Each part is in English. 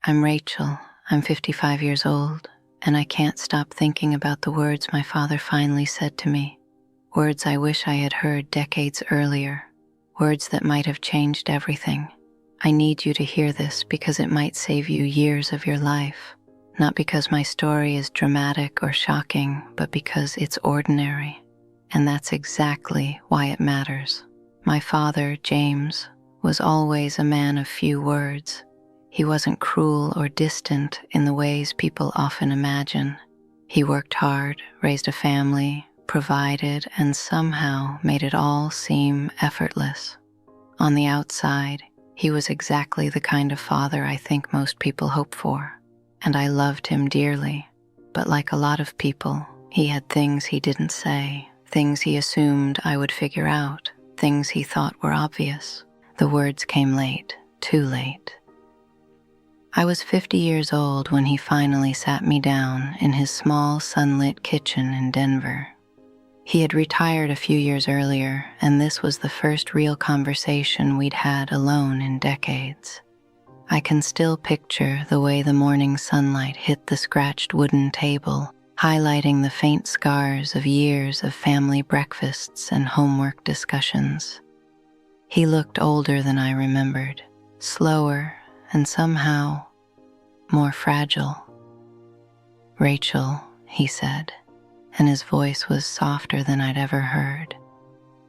I'm Rachel. I'm 55 years old, and I can't stop thinking about the words my father finally said to me. Words I wish I had heard decades earlier. Words that might have changed everything. I need you to hear this because it might save you years of your life. Not because my story is dramatic or shocking, but because it's ordinary. And that's exactly why it matters. My father, James, was always a man of few words. He wasn't cruel or distant in the ways people often imagine. He worked hard, raised a family, provided, and somehow made it all seem effortless. On the outside, he was exactly the kind of father I think most people hope for, and I loved him dearly. But like a lot of people, he had things he didn't say, things he assumed I would figure out, things he thought were obvious. The words came late, too late. I was 50 years old when he finally sat me down in his small sunlit kitchen in Denver. He had retired a few years earlier, and this was the first real conversation we'd had alone in decades. I can still picture the way the morning sunlight hit the scratched wooden table, highlighting the faint scars of years of family breakfasts and homework discussions. He looked older than I remembered, slower, and somehow more fragile. "Rachel," he said, and his voice was softer than I'd ever heard.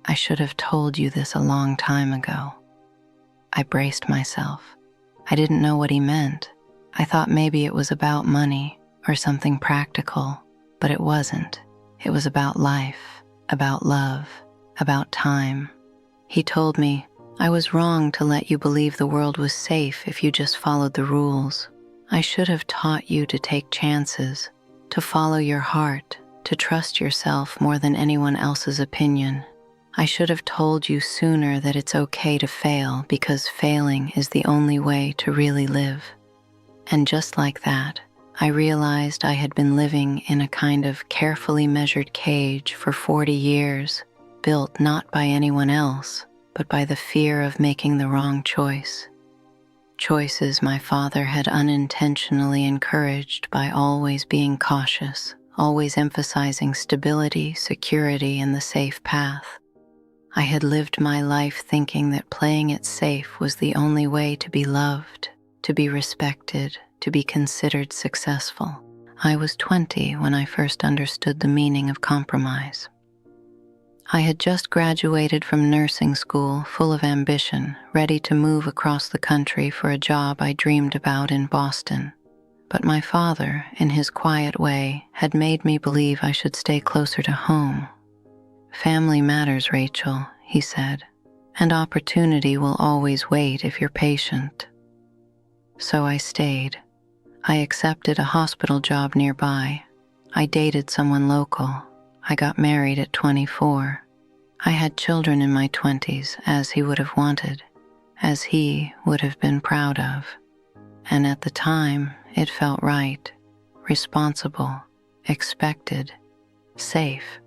"I should have told you this a long time ago." I braced myself. I didn't know what he meant. I thought maybe it was about money or something practical, but it wasn't. It was about life, about love, about time. He told me, "I was wrong to let you believe the world was safe if you just followed the rules. I should have taught you to take chances, to follow your heart, to trust yourself more than anyone else's opinion. I should have told you sooner that it's okay to fail because failing is the only way to really live." And just like that, I realized I had been living in a kind of carefully measured cage for 40 years, built not by anyone else, but by the fear of making the wrong choice. Choices my father had unintentionally encouraged by always being cautious, always emphasizing stability, security, and the safe path. I had lived my life thinking that playing it safe was the only way to be loved, to be respected, to be considered successful. I was 20 when I first understood the meaning of compromise. I had just graduated from nursing school, full of ambition, ready to move across the country for a job I dreamed about in Boston. But my father, in his quiet way, had made me believe I should stay closer to home. "Family matters, Rachel," he said, "and opportunity will always wait if you're patient." So I stayed. I accepted a hospital job nearby. I dated someone local. I got married at 24. I had children in my 20s, as he would have wanted, as he would have been proud of. And at the time, it felt right, responsible, expected, safe.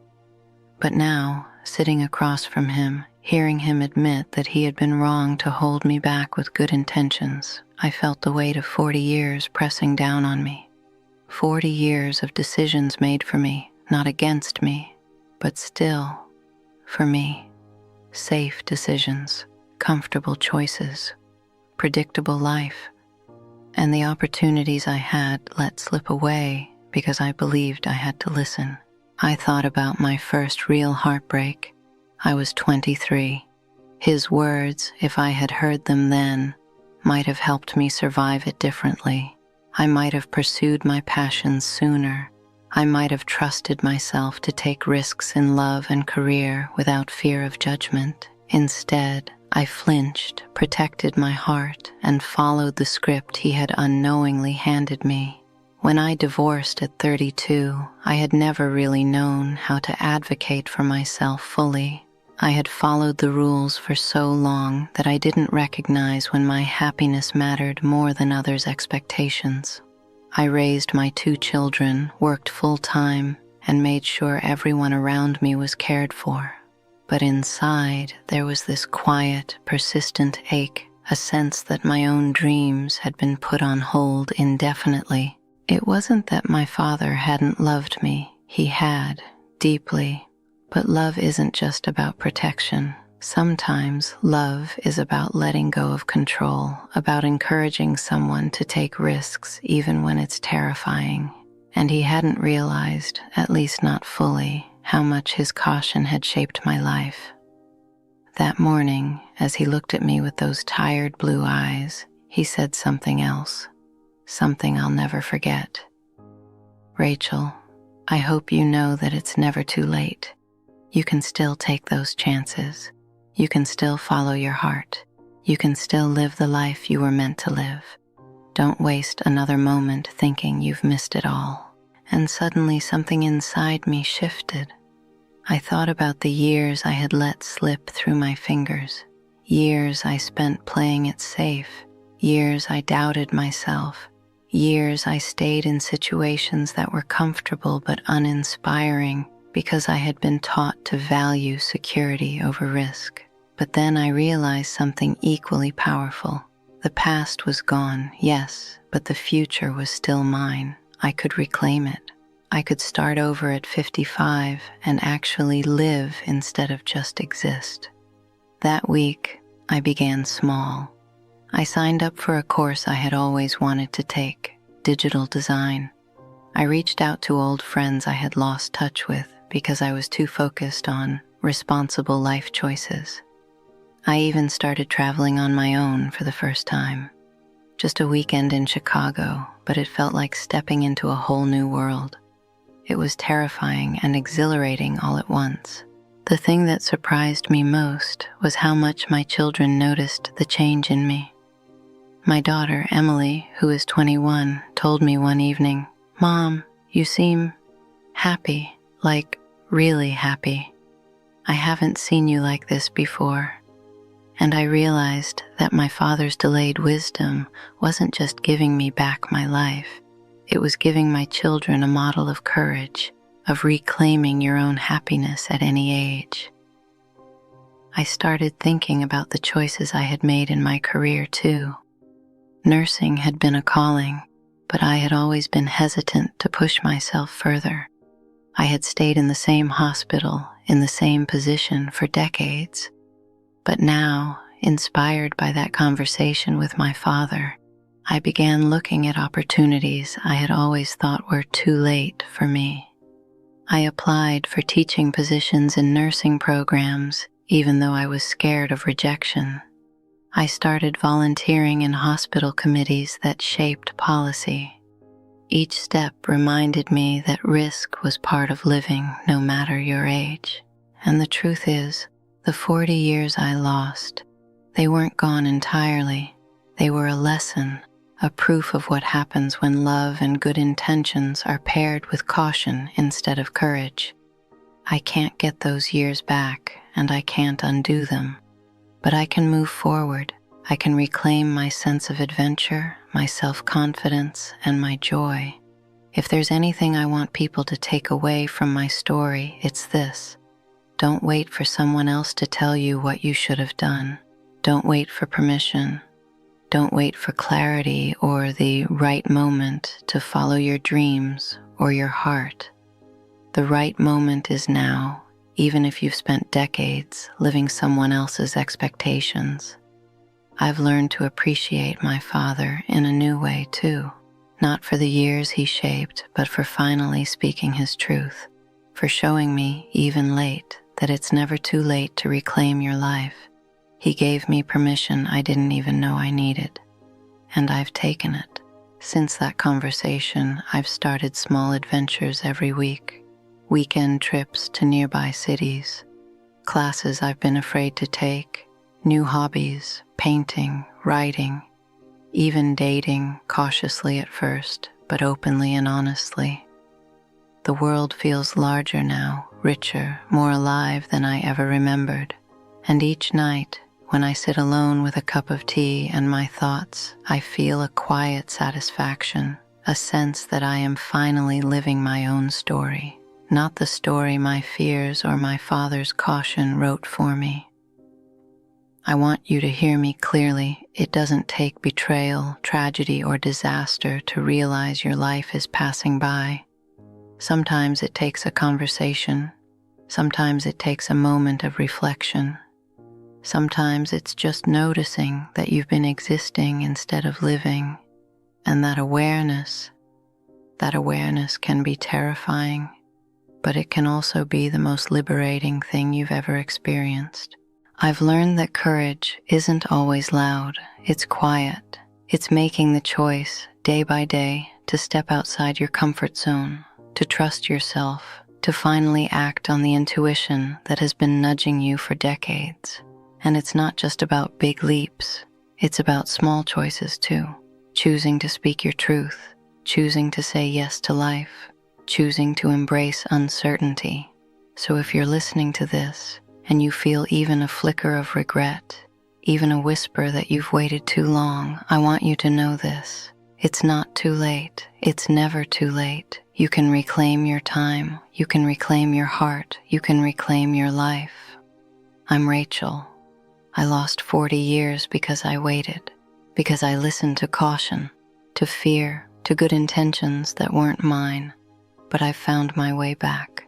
But now, sitting across from him, hearing him admit that he had been wrong to hold me back with good intentions, I felt the weight of 40 years pressing down on me. 40 years of decisions made for me, not against me, but still, for me. Safe decisions, comfortable choices, predictable life. And the opportunities I had let slip away because I believed I had to listen. I thought about my first real heartbreak. I was 23. His words, if I had heard them then, might have helped me survive it differently. I might have pursued my passions sooner. I might have trusted myself to take risks in love and career without fear of judgment. Instead, I flinched, protected my heart, and followed the script he had unknowingly handed me. When I divorced at 32, I had never really known how to advocate for myself fully. I had followed the rules for so long that I didn't recognize when my happiness mattered more than others' expectations. I raised my 2 children, worked full-time, and made sure everyone around me was cared for. But inside, there was this quiet, persistent ache, a sense that my own dreams had been put on hold indefinitely. It wasn't that my father hadn't loved me. He had, deeply. But love isn't just about protection. Sometimes love is about letting go of control, about encouraging someone to take risks even when it's terrifying. And he hadn't realized, at least not fully, how much his caution had shaped my life. That morning, as he looked at me with those tired blue eyes, he said something else, something I'll never forget. "Rachel, I hope you know that it's never too late. You can still take those chances. You can still follow your heart. You can still live the life you were meant to live. Don't waste another moment thinking you've missed it all." And suddenly something inside me shifted. I thought about the years I had let slip through my fingers, years I spent playing it safe, years I doubted myself, years I stayed in situations that were comfortable but uninspiring because I had been taught to value security over risk. But then I realized something equally powerful. The past was gone, yes, but the future was still mine. I could reclaim it. I could start over at 55 and actually live instead of just exist. That week, I began small. I signed up for a course I had always wanted to take, digital design. I reached out to old friends I had lost touch with because I was too focused on responsible life choices. I even started traveling on my own for the first time. Just a weekend in Chicago, but it felt like stepping into a whole new world. It was terrifying and exhilarating all at once. The thing that surprised me most was how much my children noticed the change in me. My daughter, Emily, who is 21, told me one evening, "Mom, you seem happy, like really happy. I haven't seen you like this before." And I realized that my father's delayed wisdom wasn't just giving me back my life. It was giving my children a model of courage, of reclaiming your own happiness at any age. I started thinking about the choices I had made in my career too. Nursing had been a calling, but I had always been hesitant to push myself further. I had stayed in the same hospital, in the same position for decades. But now, inspired by that conversation with my father, I began looking at opportunities I had always thought were too late for me. I applied for teaching positions in nursing programs, even though I was scared of rejection. I started volunteering in hospital committees that shaped policy. Each step reminded me that risk was part of living, no matter your age. And the truth is, the 40 years I lost, they weren't gone entirely. They were a lesson, a proof of what happens when love and good intentions are paired with caution instead of courage. I can't get those years back, and I can't undo them. But I can move forward. I can reclaim my sense of adventure, my self-confidence, and my joy. If there's anything I want people to take away from my story, it's this. Don't wait for someone else to tell you what you should have done. Don't wait for permission. Don't wait for clarity or the right moment to follow your dreams or your heart. The right moment is now, even if you've spent decades living someone else's expectations. I've learned to appreciate my father in a new way too, not for the years he shaped, but for finally speaking his truth, for showing me, even late, that it's never too late to reclaim your life. He gave me permission I didn't even know I needed, and I've taken it. Since that conversation, I've started small adventures every week, weekend trips to nearby cities, classes I've been afraid to take, new hobbies, painting, writing, even dating, cautiously at first, but openly and honestly. The world feels larger now, richer, more alive than I ever remembered, and each night, when I sit alone with a cup of tea and my thoughts, I feel a quiet satisfaction, a sense that I am finally living my own story, not the story my fears or my father's caution wrote for me. I want you to hear me clearly. It doesn't take betrayal, tragedy, or disaster to realize your life is passing by. Sometimes it takes a conversation. Sometimes it takes a moment of reflection. Sometimes it's just noticing that you've been existing instead of living, and that awareness can be terrifying, but it can also be the most liberating thing you've ever experienced. I've learned that courage isn't always loud, it's quiet. It's making the choice, day by day, to step outside your comfort zone, to trust yourself, to finally act on the intuition that has been nudging you for decades. And it's not just about big leaps, it's about small choices too. Choosing to speak your truth, choosing to say yes to life, choosing to embrace uncertainty. So if you're listening to this and you feel even a flicker of regret, even a whisper that you've waited too long, I want you to know this. It's not too late. It's never too late. You can reclaim your time. You can reclaim your heart. You can reclaim your life. I'm Rachel. I lost 40 years because I waited, because I listened to caution, to fear, to good intentions that weren't mine, but I've found my way back,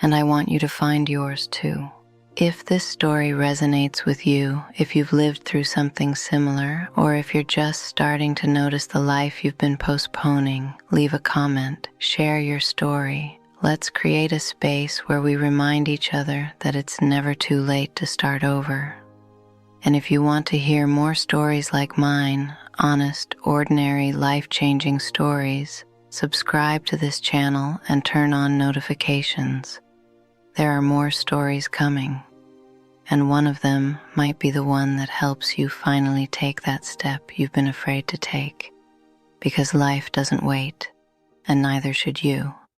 and I want you to find yours too. If this story resonates with you, if you've lived through something similar, or if you're just starting to notice the life you've been postponing, leave a comment, share your story. Let's create a space where we remind each other that it's never too late to start over. And if you want to hear more stories like mine, honest, ordinary, life-changing stories, subscribe to this channel and turn on notifications. There are more stories coming, and one of them might be the one that helps you finally take that step you've been afraid to take, because life doesn't wait, and neither should you.